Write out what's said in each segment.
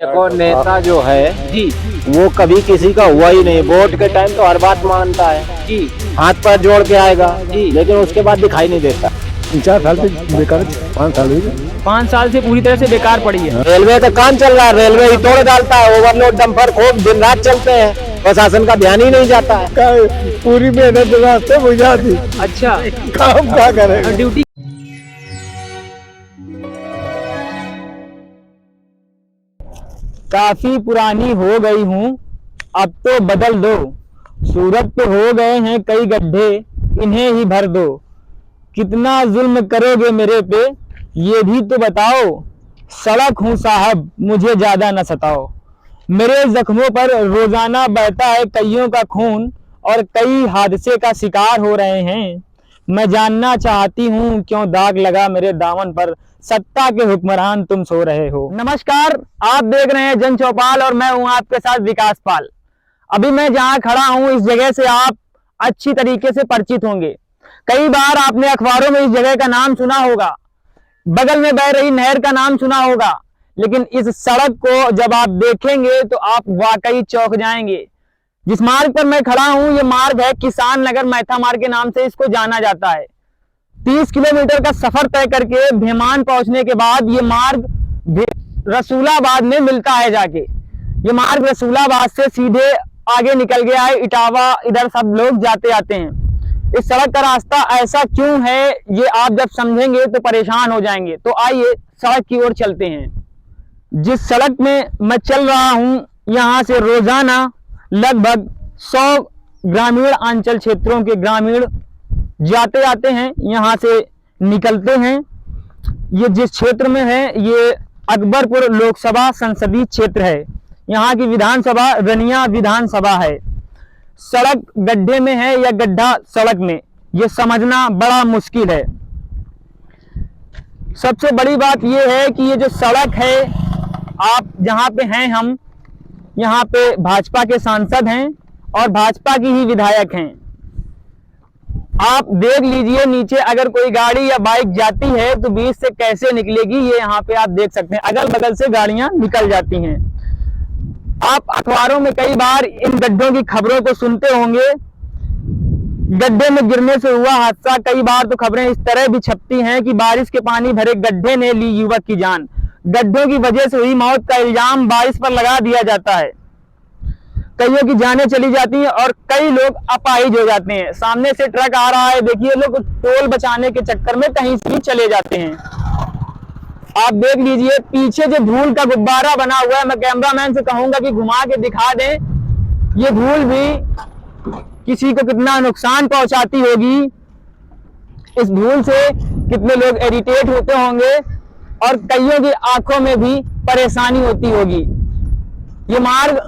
देखो नेता जो है जी वो कभी किसी का हुआ ही नहीं। वोट के टाइम तो हर बात मानता है, जी हाथ पर जोड़ के आएगा जी। लेकिन उसके बाद दिखाई नहीं देता। 4 साल से बेकार 5 साल हुई। 5 साल से पूरी तरह से बेकार पड़ी है। रेलवे का काम चल रहा है, रेलवे ही तोड़ डालता है। ओवरलोड डंपर खूब दिन रात चलते हैं, प्रशासन का ध्यान ही नहीं जाता है। पूरी मेहनत रास्ते बुझा दी, अच्छा, काम क्या करेगा। ड्यूटी काफी पुरानी हो गई हूँ, अब तो बदल दो। सूरत पे हो गए हैं कई गड्ढे, इन्हें ही भर दो। कितना जुल्म करोगे मेरे पे, ये भी तो बताओ। सड़क हूँ साहब, मुझे ज्यादा न सताओ। मेरे जख्मों पर रोजाना बहता है कईयों का खून, और कई हादसे का शिकार हो रहे हैं। मैं जानना चाहती हूँ क्यों दाग लगा मेरे दामन पर, सत्ता के हुक्मरान तुम सो रहे हो। नमस्कार, आप देख रहे हैं जन चौपाल और मैं हूँ आपके साथ विकास पाल। अभी मैं जहाँ खड़ा हूँ इस जगह से आप अच्छी तरीके से परिचित होंगे। कई बार आपने अखबारों में इस जगह का नाम सुना होगा, बगल में बह रही नहर का नाम सुना होगा, लेकिन इस सड़क को जब आप देखेंगे तो आप वाकई चौंक जाएंगे। जिस मार्ग पर मैं खड़ा हूँ ये मार्ग है किसान नगर मैथा मार्ग के नाम से इसको जाना जाता है। 30 किलोमीटर का सफर तय करके भेमान पहुंचने के बाद ये मार्ग रसूलाबाद में मिलता है जाके। ये मार्ग रसूलाबाद से सीधे आगे निकल गया है इटावा, इधर सब लोग जाते आते हैं। इस सड़क का रास्ता ऐसा क्यों है ये आप जब समझेंगे तो परेशान हो जाएंगे। तो आइए सड़क की ओर चलते हैं। जिस सड़क में मैं चल रहा हूँ यहाँ से रोजाना लगभग 100 ग्रामीण अंचल क्षेत्रों के ग्रामीण जाते आते हैं, यहाँ से निकलते हैं। ये जिस क्षेत्र में है ये अकबरपुर लोकसभा संसदीय क्षेत्र है। यहाँ की विधानसभा रनिया विधानसभा है। सड़क गड्ढे में है या गड्ढा सड़क में, ये समझना बड़ा मुश्किल है। सबसे बड़ी बात ये है कि ये जो सड़क है, आप जहाँ पे हैं, हम यहाँ पे भाजपा के सांसद हैं और भाजपा की ही विधायक हैं। आप देख लीजिए नीचे अगर कोई गाड़ी या बाइक जाती है तो बीच से कैसे निकलेगी, ये यहाँ पे आप देख सकते हैं। अगल बगल से गाड़ियां निकल जाती हैं। आप अखबारों में कई बार इन गड्ढों की खबरों को सुनते होंगे। गड्ढे में गिरने से हुआ हादसा, कई बार तो खबरें इस तरह भी छपती हैं कि बारिश के पानी भरे गड्ढे ने ली युवक की जान। गड्ढों की वजह से हुई मौत का इल्जाम बारिश पर लगा दिया जाता है। कईयों की जानें चली जाती हैं और कई लोग अपाहिज हो जाते हैं। सामने से ट्रक आ रहा है, देखिए लोग टोल बचाने के चक्कर में कहीं से भी चले जाते हैं। आप देख लीजिए पीछे जो धूल का गुब्बारा बना हुआ है, मैं कैमरामैन से कहूंगा कि घुमा के दिखा दें। ये धूल भी किसी को कितना नुकसान पहुंचाती होगी। इस धूल से कितने लोग इरिटेट होते होंगे और कईयों की आंखों में भी परेशानी होती होगी। ये मार्ग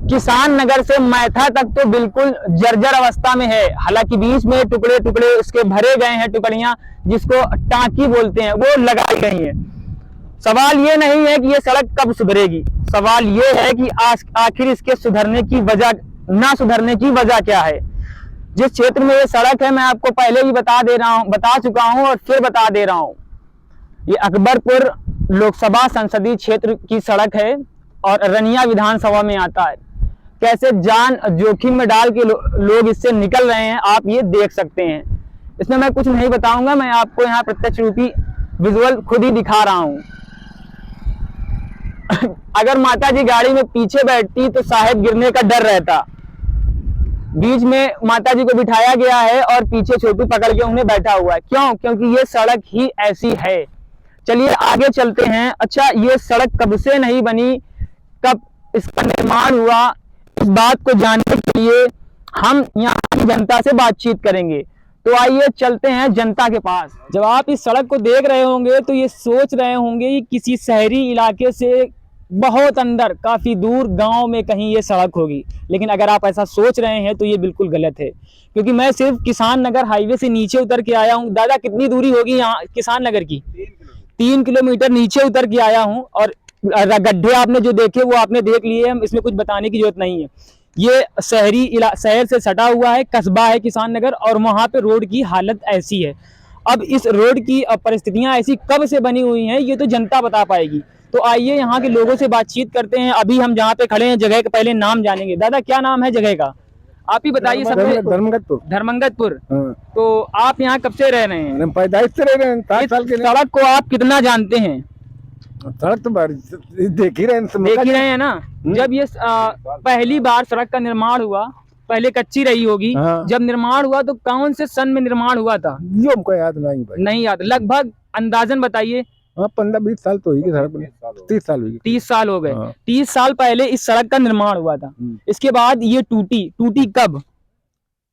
किसान नगर से मैथा तक तो बिल्कुल जर्जर अवस्था में है। हालांकि बीच में टुकड़े टुकड़े उसके भरे गए हैं, टुकड़ियां जिसको टांकी बोलते हैं वो लगाई गई हैं। सवाल ये नहीं है कि ये सड़क कब सुधरेगी, सवाल ये है कि आखिर इसके सुधरने की वजह, ना सुधरने की वजह क्या है। जिस क्षेत्र में ये सड़क है मैं आपको पहले ही बता चुका हूं और फिर बता दे रहा हूं। ये अकबरपुर लोकसभा संसदीय क्षेत्र की सड़क है और रनिया विधानसभा में आता है। कैसे जान जोखिम में डाल के लोग इससे निकल रहे हैं आप ये देख सकते हैं। इसमें मैं कुछ नहीं बताऊंगा, मैं आपको यहाँ प्रत्यक्ष रूपी विजुअल खुद ही दिखा रहा हूँ। अगर माता जी गाड़ी में पीछे बैठती तो शायद गिरने का डर रहता। बीच में माता जी को बिठाया गया है और पीछे छोटू पकड़ के उन्हें बैठा हुआ है। क्यों? क्योंकि ये सड़क ही ऐसी है। चलिए आगे चलते हैं। अच्छा, ये सड़क कब से नहीं बनी, कब इसका निर्माण हुआ, इस बात को जानने के लिए हम यहाँ की जनता से बातचीत करेंगे। तो आइए चलते हैं जनता के पास। जब आप इस सड़क को देख रहे होंगे तो ये सोच रहे होंगे कि किसी शहरी इलाके से बहुत अंदर काफी दूर गांव में कहीं ये सड़क होगी, लेकिन अगर आप ऐसा सोच रहे हैं तो ये बिल्कुल गलत है। क्योंकि मैं सिर्फ किसान नगर हाईवे से नीचे उतर के आया हूँ। दादा कितनी दूरी होगी यहाँ किसान नगर की? 3 किलोमीटर नीचे उतर के आया हूँ और गड्ढे आपने जो देखे वो आपने देख लिए हैं, इसमें कुछ बताने की जरूरत नहीं है। ये शहर से सटा हुआ है, कस्बा है किसान नगर, और वहां पे रोड की हालत ऐसी है। अब इस रोड की परिस्थितियां ऐसी कब से बनी हुई हैं ये तो जनता बता पाएगी। तो आइए यहाँ के लोगों से बातचीत करते हैं। अभी हम जहाँ पे खड़े हैं जगह का पहले नाम जानेंगे। दादा क्या नाम है जगह का, आप ही बताइए सबसे। धर्मगतपुर। धर्मंगतपुर। हाँ। तो आप यहाँ कब से रह रहे हैं? हम पैदाइश से रह रहे हैं, 7 साल के। सड़क को आप कितना जानते हैं? सड़क तो देख ही रहे हैं, देख ही रहे हैं ना। जब ये पहली बार सड़क का निर्माण हुआ, पहले कच्ची रही होगी, हाँ। जब निर्माण हुआ तो कौन से सन में निर्माण हुआ था? ये हमको याद नहीं भाई। नहीं याद, लगभग अंदाजन बताइए। हाँ 15-20 साल तो होगी सड़क बने। 30 साल हुई। 30 साल हो गए। हाँ। 30 साल पहले इस सड़क का निर्माण हुआ था। इसके बाद ये टूटी कब?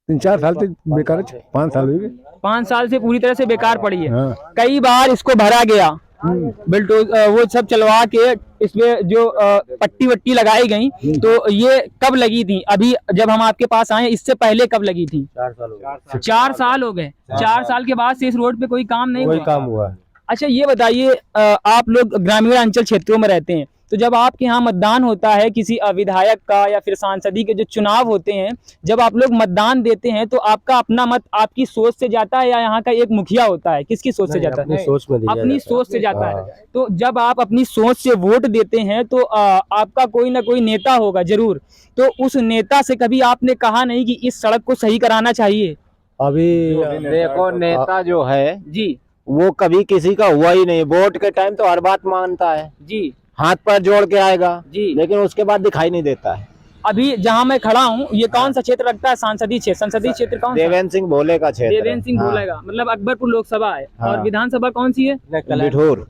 3-4 साल तक बेकार है, 5 साल हुई। 5 साल से पूरी तरह से बेकार पड़ी है। हाँ। कई बार इसको भरा गया, वो सब चलवा के इसमें जो पट्टी वट्टी लगाई गई, तो ये कब लगी थी? अभी जब हम आपके पास आए इससे पहले कब लगी थी? 4 साल हो गए। 4 साल हो गए। 4 साल के बाद से इस रोड पे कोई काम नहीं हुआ? काम हुआ। अच्छा ये बताइए, आप लोग ग्रामीण अंचल क्षेत्रों में रहते हैं, तो जब आपके यहाँ मतदान होता है किसी विधायक का या फिर सांसदी के जो चुनाव होते हैं, जब आप लोग मतदान देते हैं तो आपका अपना मत आपकी सोच से जाता है या यहाँ का एक मुखिया होता है, किसकी सोच से जाता है? अपनी सोच में अपनी सोच से जाता है। तो जब आप अपनी सोच से वोट देते हैं तो आपका कोई ना कोई नेता होगा जरूर, तो उस नेता से कभी आपने कहा नहीं कि इस सड़क को सही कराना चाहिए? अभी देखो नेता जो है जी वो कभी किसी का हुआ ही नहीं। वोट के टाइम तो हर बात मानता है, जी हाथ पर जोड़ के आएगा जी, लेकिन उसके बाद दिखाई नहीं देता है। अभी जहाँ मैं खड़ा हूँ ये कौन सा क्षेत्र लगता है? संसदीय क्षेत्र। संसदीय क्षेत्र कौन सा? देवेंद्र सिंह भोले का क्षेत्र है। देवेंद्र सिंह हाँ। बोलेगा, मतलब अकबरपुर लोकसभा है। हाँ। और विधानसभा कौन सी है? बिठूर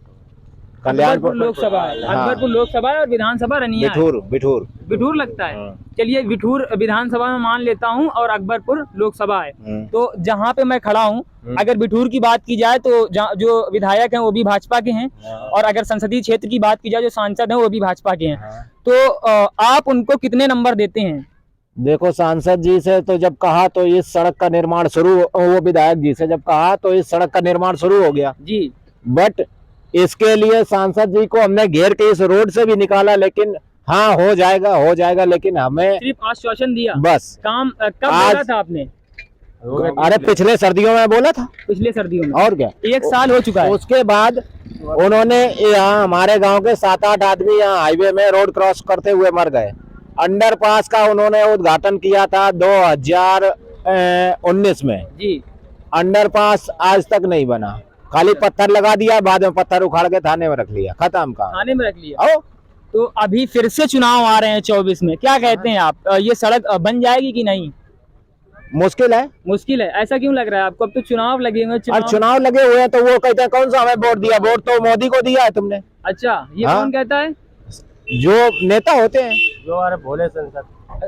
अकबरपुर लोकसभा है। हाँ। अकबरपुर लोकसभा है और विधानसभा रनिया है। बिठूर बिठूर लगता है। हाँ। चलिए बिठूर विधानसभा में मान लेता हूँ और अकबरपुर लोकसभा है। तो जहाँ पे मैं खड़ा हूँ, अगर बिठूर की बात की जाए तो जो विधायक हैं वो भी भाजपा के हैं, और अगर संसदीय क्षेत्र की बात की जाए जो सांसद हैं वो भी भाजपा के हैं। तो आप उनको कितने नंबर देते हैं? देखो सांसद जी से तो जब कहा तो इस सड़क का निर्माण शुरू, वो विधायक जी से जब कहा तो इस सड़क का निर्माण शुरू हो गया जी। बट इसके लिए सांसद जी को हमने घेर के इस रोड से भी निकाला, लेकिन हाँ हो जाएगा, लेकिन हमें सिर्फ आश्वासन दिया, बस। काम कब बोला था आपने? अरे पिछले सर्दियों में बोला था। पिछले सर्दियों में? और क्या, 1 साल हो चुका है। उसके बाद उन्होंने यहाँ हमारे गांव के 7-8 आदमी यहाँ हाईवे में रोड क्रॉस करते हुए मर गए। अंडरपास का उन्होंने उद्घाटन किया था 2019 में जी। अंडरपास आज तक नहीं बना, खाली पत्थर लगा दिया, बाद में पत्थर उखाड़ के थाने में रख लिया, खत्म काम। थाने में रख लिया। आओ तो अभी फिर से चुनाव आ रहे हैं 24 में, क्या कहते हैं आप? ये सड़क बन जाएगी कि नहीं? मुश्किल है। मुश्किल है, ऐसा क्यों लग रहा है आपको? अब तो चुनाव लगे हुए हैं। और चुनाव लगे हुए हैं तो वो कहते हैं कौन सा हमें वोट दिया? वोट तो मोदी को दिया है तुमने। अच्छा ये हाँ? कौन कहता है? जो नेता होते हैं, जो हमारे भोले संसद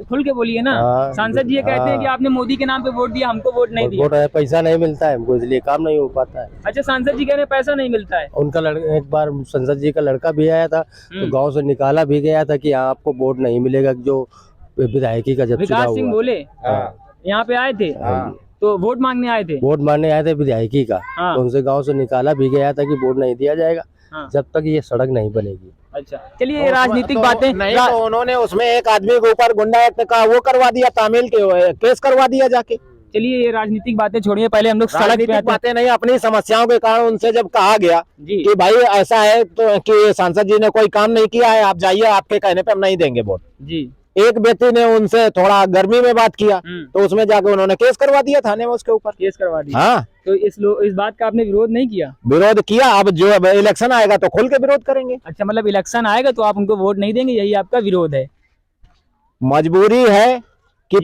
खुल के बोलिए ना। हाँ, सांसद जी ये कहते हैं कि आपने मोदी के नाम पे वोट दिया, हमको वोट नहीं दिया। वोट है, पैसा नहीं मिलता है हमको, इसलिए काम नहीं हो पाता है। अच्छा सांसद जी कह रहे हैं पैसा नहीं मिलता है। उनका लड़का, एक बार संसद जी का लड़का भी आया था तो गांव से निकाला भी गया था कि आपको वोट नहीं मिलेगा। जो विधायकी का जब विकास चुनाव सिंह हुआ, बोले यहाँ पे आए थे, तो वोट मांगने आए थे। वोट मारने आए थे विधायकी का, हाँ। तो उनसे गांव से निकाला भी गया था कि वोट नहीं दिया जाएगा जब तक ये सड़क नहीं बनेगी। अच्छा चलिए ये राजनीतिक बातें नहीं तो उन्होंने उसमें एक आदमी के ऊपर गुंडा एक्ट का वो करवा दिया, तामील के केस करवा दिया जाके। चलिए ये राजनीतिक बातें छोड़िए, पहले हम लोग सड़क पे राजनीतिक आते हैं। बातें नहीं, अपनी समस्याओं के कारण उनसे जब कहा गया जी। कि भाई ऐसा है तो कि सांसद जी ने कोई काम नहीं किया है, आप जाइए, आपके कहने पे हम नहीं देंगे वोट। जी। एक व्यक्ति ने उनसे थोड़ा गर्मी में बात किया तो उसमें जाके उन्होंने केस करवा दिया थाने में उसके ऊपर। केस करवा दिया। हाँ तो इस बात का आपने विरोध नहीं किया? विरोध किया, अब जो इलेक्शन आएगा तो खुल के विरोध करेंगे। अच्छा मतलब इलेक्शन आएगा तो आप उनको वोट नहीं देंगे, यही आपका विरोध है? मजबूरी है कि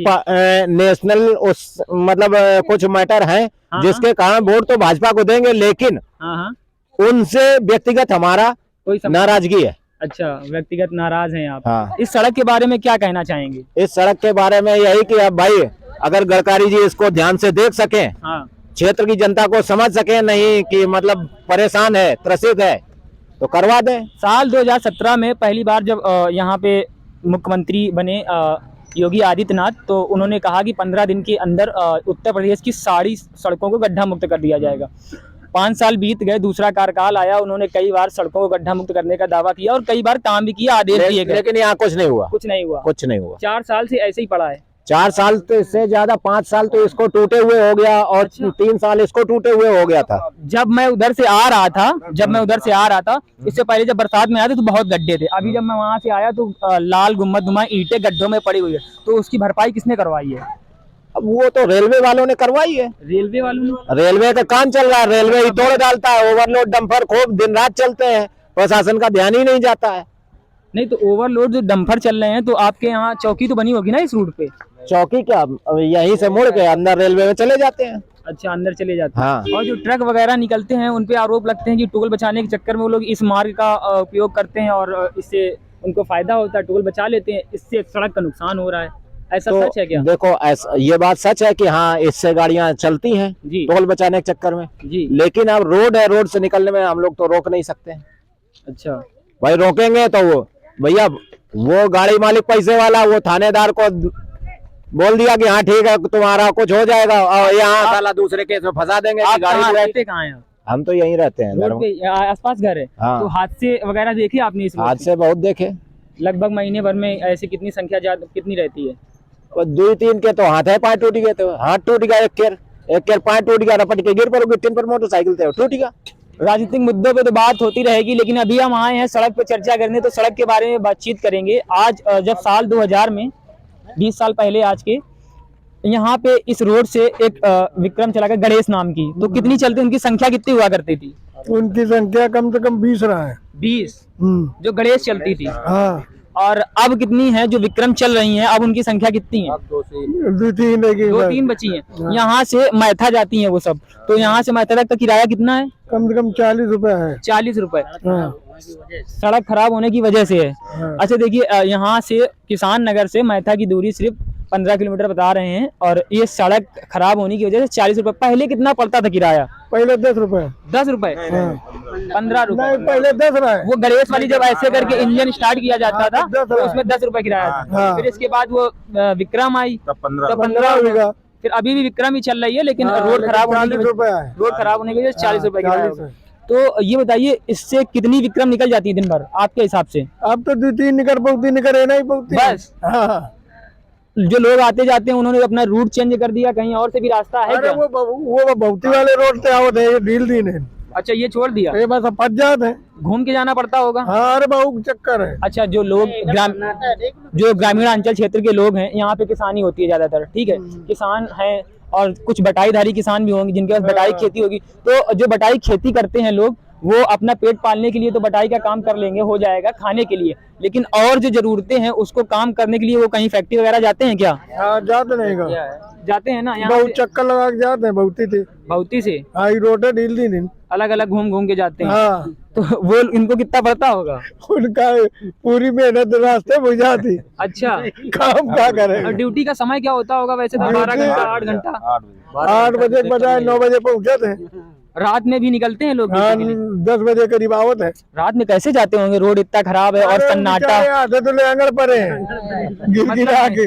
नेशनल उस मतलब कुछ मैटर है हाँ, जिसके कारण वोट तो भाजपा को देंगे, लेकिन हाँ। उनसे व्यक्तिगत हमारा कोई नाराजगी है। अच्छा व्यक्तिगत नाराज हैं आप। हाँ। इस सड़क के बारे में क्या कहना चाहेंगे? इस सड़क के बारे में यही कि अब भाई अगर गडकरी जी इसको ध्यान से देख सके, हाँ। क्षेत्र की जनता को समझ सके, नहीं कि मतलब परेशान है, त्रसित है, तो करवा दें। साल 2017 में पहली बार जब यहाँ पे मुख्यमंत्री बने योगी आदित्यनाथ, तो उन्होंने कहा कि 15 दिन के अंदर उत्तर प्रदेश की सारी सड़कों को गड्ढा मुक्त कर दिया जाएगा। 5 साल बीत गए, दूसरा कार्यकाल आया, उन्होंने कई बार सड़कों को गड्ढा मुक्त करने का दावा किया और कई बार काम भी किया, आदेश दिए गए, लेकिन यहाँ कुछ नहीं हुआ। कुछ नहीं हुआ। 4 साल से ऐसे ही पड़ा है। 4 साल तो इससे ज्यादा 5 साल तो इसको टूटे हुए हो गया और 3 साल इसको टूटे हुए हो गया था। जब मैं उधर से आ रहा था इससे पहले जब बरसात में आया था तो बहुत गड्ढे थे। अभी जब मैं वहां से आया तो लाल गुम्बद ईंटें गड्ढों में पड़ी हुई है। तो उसकी भरपाई किसने करवाई है? अब वो तो रेलवे वालों ने करवाई है। रेलवे वालों ने? रेलवे का काम चल रहा है, रेलवे ही तोड़ डालता है। ओवरलोड डंपर खूब दिन रात चलते हैं, प्रशासन का ध्यान ही नहीं जाता है। नहीं तो ओवरलोड जो डंपर चल रहे हैं तो आपके यहाँ चौकी तो बनी होगी ना इस रूट पे? चौकी क्या, यहीं से मुड़ के अंदर रेलवे में चले जाते हैं। अच्छा, अंदर चले जाते हैं। हाँ। और जो ट्रक वगैरह निकलते हैं उन पे आरोप लगते हैं कि टोल बचाने के चक्कर में वो लोग इस मार्ग का उपयोग करते हैं और इससे उनको फायदा होता है, टोल बचा लेते हैं, इससे सड़क का नुकसान हो रहा है। ऐसा तो सच है क्या? देखो, ऐसा ये बात सच है कि हाँ इससे गाड़ियां चलती हैं जी टोल बचाने के चक्कर में जी। लेकिन अब रोड है, रोड से निकलने में हम लोग तो रोक नहीं सकते। अच्छा, भाई रोकेंगे तो वो भैया वो गाड़ी मालिक पैसे वाला वो थानेदार को बोल दिया कि हाँ ठीक है तुम्हारा कुछ हो जाएगा और यहाँ साला दूसरे केस में फंसा देंगे कि आप गाड़ी कहाँ में। रहते कहाँ हैं? हम तो यहीं रहते हैं, रोड पे आसपास घर है। हाँ। तो हादसे वगैरह देखे आपने इस रोड पे? हादसे बहुत देखे। लगभग महीने भर में ऐसी कितनी संख्या कितनी रहती है? 2-3 के तो हाथ है, पाँव टूट गए थे, हाथ टूट गया, एक केर पाँव टूट गया, रपट के गिर पड़ोगे, टिन पर मोटरसाइकिल थे टूट गया। राजनीतिक मुद्दों पे तो बात होती रहेगी, लेकिन अभी हम आए हैं सड़क पे चर्चा करने, तो सड़क के बारे में बातचीत करेंगे। आज जब साल 2000 में 20 साल पहले आज के यहाँ पे इस रोड से एक विक्रम चला गया गणेश नाम की, तो कितनी चलती, उनकी संख्या कितनी हुआ करती थी? उनकी संख्या कम से कम 20 रहा है। 20 जो गणेश चलती थी। हाँ, और अब कितनी है जो विक्रम चल रही हैं? अब उनकी संख्या कितनी है? 2-3 बची हैं। यहाँ से मैथा जाती हैं वो सब, तो यहाँ से मैथा तक का किराया कितना है? कम से कम 40 रुपए है। 40 रुपए। हाँ। सड़क खराब होने की वजह से है। हाँ। अच्छा देखिए, यहाँ से किसान नगर से मैथा की दूरी सिर्फ 15 किलोमीटर बता रहे हैं और ये सड़क खराब होने की वजह से 40 रुपए। पहले कितना पड़ता था किराया? पहले 10 रुपए। 10 रुपए? 15 रुपए? नहीं, पहले 10 रहा है। वो गणेश वाली जब ऐसे करके इंजन स्टार्ट किया जाता था तो उसमें 10 रुपए किराया था। हाँ। फिर इसके बाद वो विक्रम आई तब 15 होगा। फिर अभी भी विक्रम ही चल रही है, लेकिन हाँ, रोड खराब होने 40 की रुपए है। रोड खराब होने की वजह से 40 रुपए किराया 40 है। है। तो ये बताइए, इससे कितनी विक्रम निकल जाती है दिन भर आपके हिसाब से? अब तो 2-3 निकर पहुंचती निकर है नहीं पहुंचती बस। हाँ। जो लोग आते जाते हैं उन्होंने अपना रूट चेंज कर दिया, कहीं और से भी रास्ता है अरे क्या? वो बहुती वाले रोड से आवत है, ये ढील दी ने। अच्छा, ये छोड़ दिया, ये बस फंस जाते हैं। घूम के जाना पड़ता होगा। हाँ, अरे बहुत चक्कर है। अच्छा, जो लोग जो ग्रामीण अंचल क्षेत्र के लोग हैं, यहाँ पे किसानी होती है ज्यादातर, ठीक है, किसान हैं और कुछ बटाईधारी किसान भी होंगे जिनके पास बटाई खेती होगी। तो जो बटाई खेती करते हैं लोग, वो अपना पेट पालने के लिए तो बटाई का काम कर लेंगे, हो जाएगा खाने के लिए, लेकिन और जो जरूरतें हैं उसको काम करने के लिए वो कहीं फैक्ट्री वगैरह जाते हैं क्या? हाँ, जाते नहीं का जाते हैं ना, यहाँ बहुत चक्कर लगा के जाते हैं बहुती थे। बहुती से हाँ, ये रोड है ढील दी ने। अलग अलग घूम घूम के जाते हैं। हाँ। तो वो इनको कितना पड़ता होगा? उनका पूरी मेहनत रास्ते बुझा थी। अच्छा, काम क्या करे। और ड्यूटी का समय क्या होता होगा वैसे? तो 12 घंटा 8 घंटा? 8 बजे के बजाय 9 बजे पहुंचे थे। रात में भी निकलते हैं लोग हाँ, ड्यूटी के लिए? 10 बजे करीब आवत है। रात में कैसे जाते होंगे? रोड इतना खराब है और अरे सन्नाटा। बेचारे आधे तो ले आंगन पड़े हैं गिर गिरा के।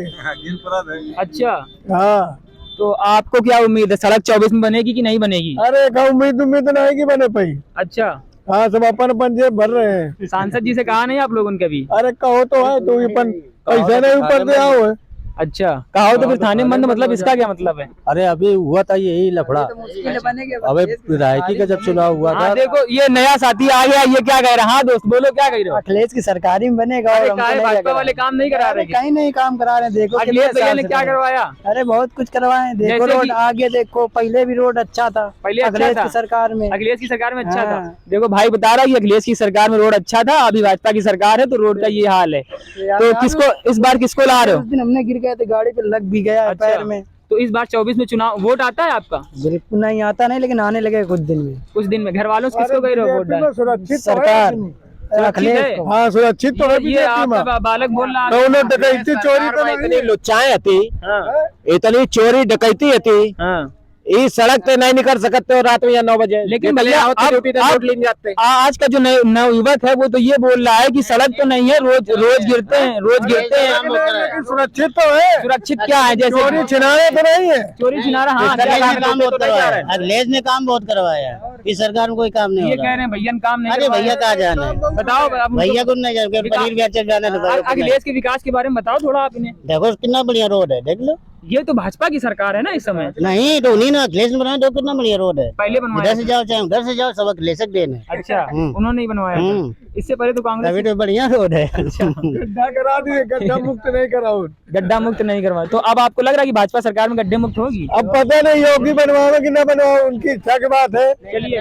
अच्छा, हाँ। तो आपको क्या उम्मीद है, सड़क 24 में बनेगी कि नहीं बनेगी? अरे का उम्मीद नहीं की बने पाई। अच्छा, हाँ, सब अपन जेब भर रहे हैं। सांसद जी से कहा नहीं आप लोगों ने कभी? अरे कहो तो है, तो अपन पैसे नहीं ऊपर दे आओ है। अच्छा, कहा तो फिर थाने में बंद, मतलब इसका क्या मतलब है? अरे अभी हुआ था यही लफड़ा, अबे विधायकी का जब चुनाव हुआ था। हाँ, देखो ये नया साथी आ गया, ये क्या कह रहा है? हाँ दोस्त बोलो, क्या कह रहे हो? अखिलेश की सरकारी में बनेगा और अरे हमको काहे नहीं भाजपा लगा। वाले काम नहीं करा रहे? कहीं नहीं काम करा रहे हैं, देखो अखिलेश कितने भैया साल ने से क्या लगे। करवाया? अरे बहुत कुछ करवाए, देखो जैसे रोड कि- आगे देखो, पहले भी रोड अच्छा था, पहले अच्छा अखिलेश था? की सरकार में। अखिलेश की सरकार में अच्छा था। हाँ। देखो भाई बता रहा है कि अखिलेश की सरकार में रोड अच्छा था, अभी भाजपा की सरकार है तो रोड का ये हाल है। तो किसको इस बार किसको ला रहे हो? उस दिन हमने गिर गए थे, गाड़ी पे लग भी गया है अच्छा। पैर में। तो इस बार 24 में चुनाव वोट आता है आपका? बिल्कुल नहीं आता नहीं, लेकिन आने लगे कुछ दिन में। कुछ दिन में घर वालों से किसको गए रहो वोट डालने? सुरक्षित तो है सरकार लेकिन। अखिलेश है? को। हाँ, सुरक्षित तो है ये बीजेपी में। आपका बालक बोल रहा तो है। उन्हें डकैती चोरी तो नहीं इतनी लुच्चाएं थी, हाँ, इतनी चोरी डकैती थी, हाँ, इस सड़क पे नहीं निकल सकते हो रात में या 9 बजे। लेकिन जितने भैया आओ तो आप- ड्यूटी पे आप- वोट लेने जाते। आज का जो नवयुवक है वो तो ये बोल रहा है कि सड़क तो नहीं है, रोज रोज गिरते हैं, रोज गिरते हैं। लेकिन सुरक्षित तो है, सुरक्षित क्या है, जैसे चोरी छिनारे तो नहीं है। चोरी छिनारा। हाँ, इस तरह क्या के काम लोग तो नहीं जा रहे हैं। अखिलेश ने काम बहुत करवाया है, इस सरकार में कोई काम नहीं ये हो कह रहा। रहे हैं भैया ने काम नहीं अरे करवाया। भैया कहाँ जाना है, बताओ अब भैया को नहीं जाए, पनीर बेचने जाना है। अखिलेश के विकास के बारे में बताओ थोड़ा आप इन्हें। देखो कितना बढ़िया रोड है, देख लो। ये तो भाजपा की सरकार है ना इस समय, नहीं तो उन्हीं ने अखिलेश ने बनाया, देखो कितना बढ़िया रोड है। पहले बनवाया इधर से जाओ चाहे उधर से जाओ, सब अखिलेश के देन है। अच्छा, उन्होंने ही बनवाया था। इससे पहले तो कांग्रेस अभी तो बढ़िया रोड है। गड्ढा करा दिए, गड्ढा मुक्त नहीं कराओ। गड्ढा मुक्त नहीं करवाया। तो अब आपको लग रहा है कि भाजपा सरकार में गड्ढे मुक्त होगी? अब पता नहीं योगी बनवाओ कि ना बनवाओ, उनकी इच्छा की बात है। चलिए